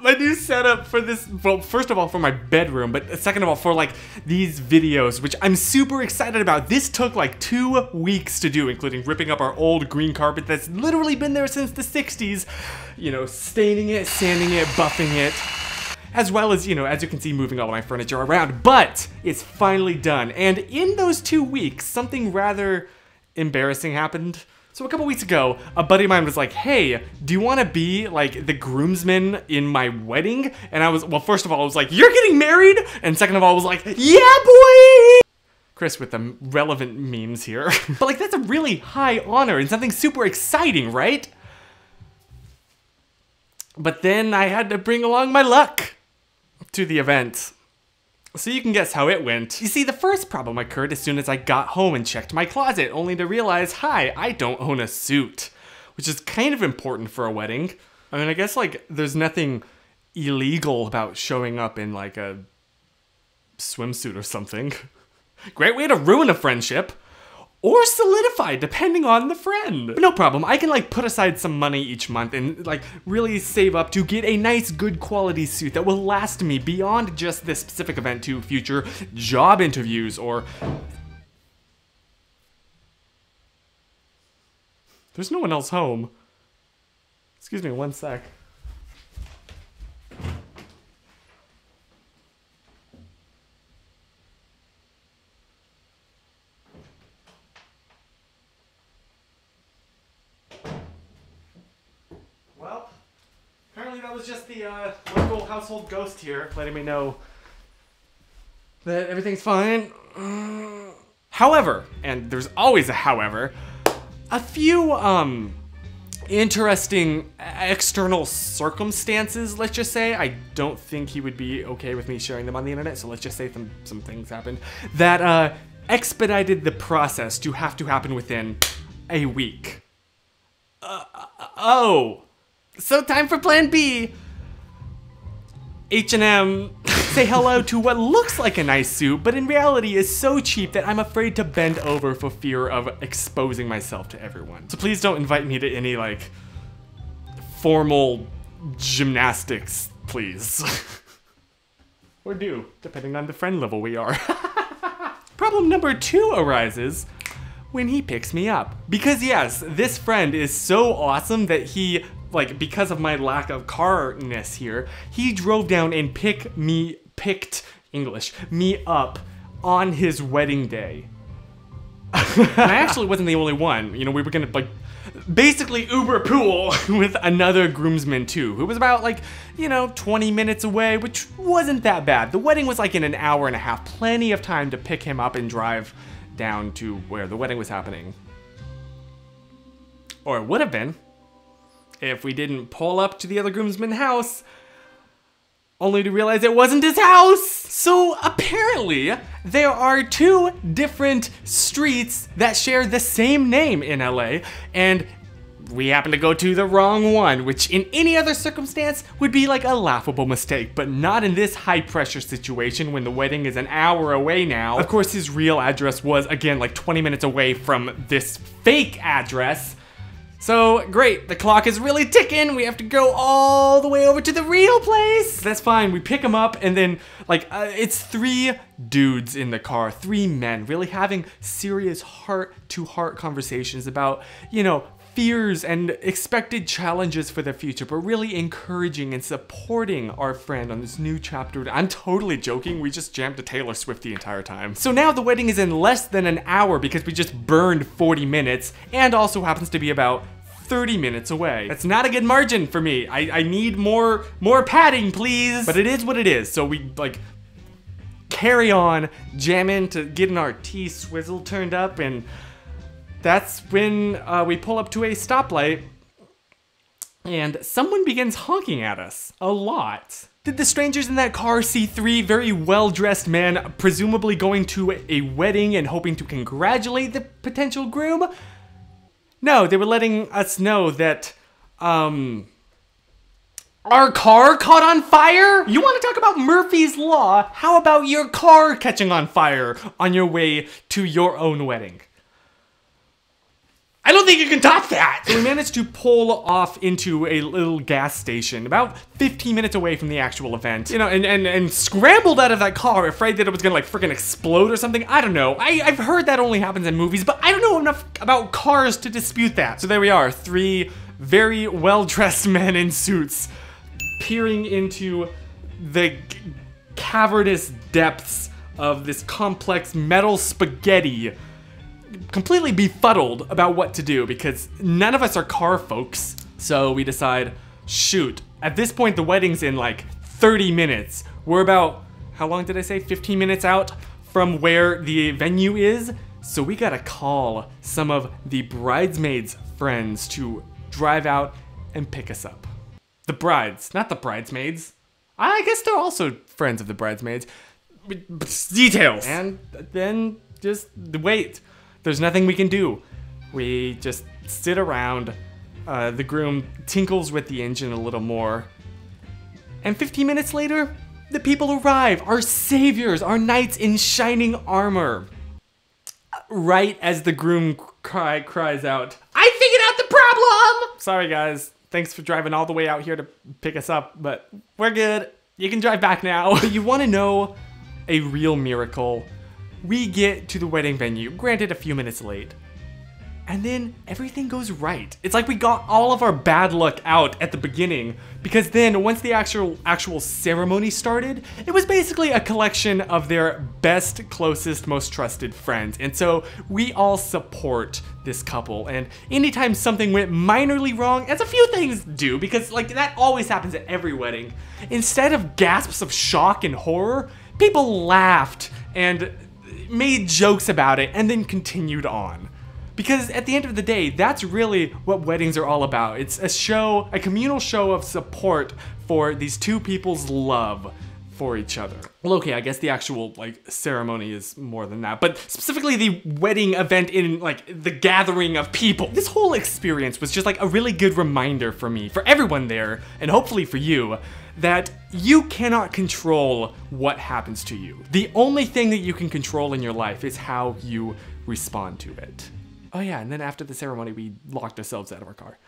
My new setup for this, well, first of all, for my bedroom, but second of all, for like these videos, which I'm super excited about. This took like 2 weeks to do, including ripping up our old green carpet that's literally been there since the 60s, you know, staining it, sanding it, buffing it, as well as, you know, as you can see, moving all of my furniture around, but it's finally done. And in those 2 weeks, something rather embarrassing happened. So a couple weeks ago, a buddy of mine was like, hey, do you want to be like the groomsman in my wedding? And I was, well, first of all, I was like, you're getting married? And second of all, I was like, yeah, boy! Chris with the relevant memes here. But like, that's a really high honor and something super exciting, right? But then I had to bring along my luck to the event. So you can guess how it went. You see, the first problem occurred as soon as I got home and checked my closet, only to realize, hi, I don't own a suit, which is kind of important for a wedding. I mean, I guess like there's nothing illegal about showing up in like a swimsuit or something. Great way to ruin a friendship. Or solidify, depending on the friend. But no problem, I can like put aside some money each month and like really save up to get a nice, good quality suit that will last me beyond just this specific event to future job interviews or... There's no one else home. Excuse me 1 sec. That was just the local household ghost here, letting me know that everything's fine. However, and there's always a however, a few interesting external circumstances, let's just say. I don't think he would be okay with me sharing them on the internet, so let's just say some things happened that expedited the process to have to happen within a week. Oh. So time for plan B. H&M say hello to what looks like a nice suit, but in reality is so cheap that I'm afraid to bend over for fear of exposing myself to everyone. So please don't invite me to any like formal gymnastics, please. Or do, depending on the friend level we are. Problem number 2 arises when he picks me up. Because yes, this friend is so awesome that he, like, because of my lack of carness here, he drove down and picked me up on his wedding day. And I actually wasn't the only one. You know, we were gonna, like, basically Uber pool with another groomsman too, who was about, like, you know, 20 minutes away, which wasn't that bad. The wedding was like in an hour and a half, plenty of time to pick him up and drive down to where the wedding was happening. Or it would have been, if we didn't pull up to the other groomsman's house, only to realize it wasn't his house! So apparently, there are 2 different streets that share the same name in LA, and we happen to go to the wrong one, which in any other circumstance would be like a laughable mistake, but not in this high pressure situation when the wedding is an hour away now. Of course, his real address was, again, like 20 minutes away from this fake address. So, great, the clock is really ticking, we have to go all the way over to the real place. That's fine, we pick him up and then, like, it's 3 dudes in the car, 3 men, really having serious heart-to-heart conversations about, you know, fears and expected challenges for the future, but really encouraging and supporting our friend on this new chapter. I'm totally joking, we just jammed to Taylor Swift the entire time. So now the wedding is in less than an hour because we just burned 40 minutes and also happens to be about 30 minutes away. That's not a good margin for me. I need more padding, please. But it is what it is, so we, like, carry on, jam in to getting our T-swizzle turned up, and that's when we pull up to a stoplight and someone begins honking at us a lot. Did the strangers in that car see 3 very well-dressed men presumably going to a wedding and hoping to congratulate the potential groom? No, they were letting us know that, our car caught on fire? You want to talk about Murphy's Law? How about your car catching on fire on your way to your own wedding? I don't think you can top that! So we managed to pull off into a little gas station about 15 minutes away from the actual event. You know, and scrambled out of that car, afraid that it was gonna like freaking explode or something. I don't know. I've heard that only happens in movies, but I don't know enough about cars to dispute that. So there we are, 3 very well-dressed men in suits peering into the cavernous depths of this complex metal spaghetti, completely befuddled about what to do because none of us are car folks. So we decide, shoot, at this point the wedding's in like 30 minutes. We're about, how long did I say? 15 minutes out from where the venue is. So we gotta call some of the bridesmaids' friends to drive out and pick us up. The brides, not the bridesmaids. I guess they're also friends of the bridesmaids. Details. And then just wait. There's nothing we can do. We just sit around. The groom tinkles with the engine a little more. And 15 minutes later, the people arrive. Our saviors, our knights in shining armor. Right as the groom cries out, I figured out the problem! Sorry guys, thanks for driving all the way out here to pick us up, but we're good. You can drive back now. But you wanna know a real miracle? We get to the wedding venue, granted a few minutes late, and then everything goes right. It's like we got all of our bad luck out at the beginning, because then once the actual ceremony started, it was basically a collection of their best, closest, most trusted friends. And so we all support this couple, and anytime something went minorly wrong, as a few things do, because like that always happens at every wedding, instead of gasps of shock and horror, people laughed and made jokes about it and then continued on. Because at the end of the day, that's really what weddings are all about. It's a show, a communal show of support for these two people's love for each other. Well, okay, I guess the actual like ceremony is more than that, but specifically the wedding event in like the gathering of people. This whole experience was just like a really good reminder for me, for everyone there, and hopefully for you, that you cannot control what happens to you. The only thing that you can control in your life is how you respond to it. Oh yeah, and then after the ceremony, we locked ourselves out of our car.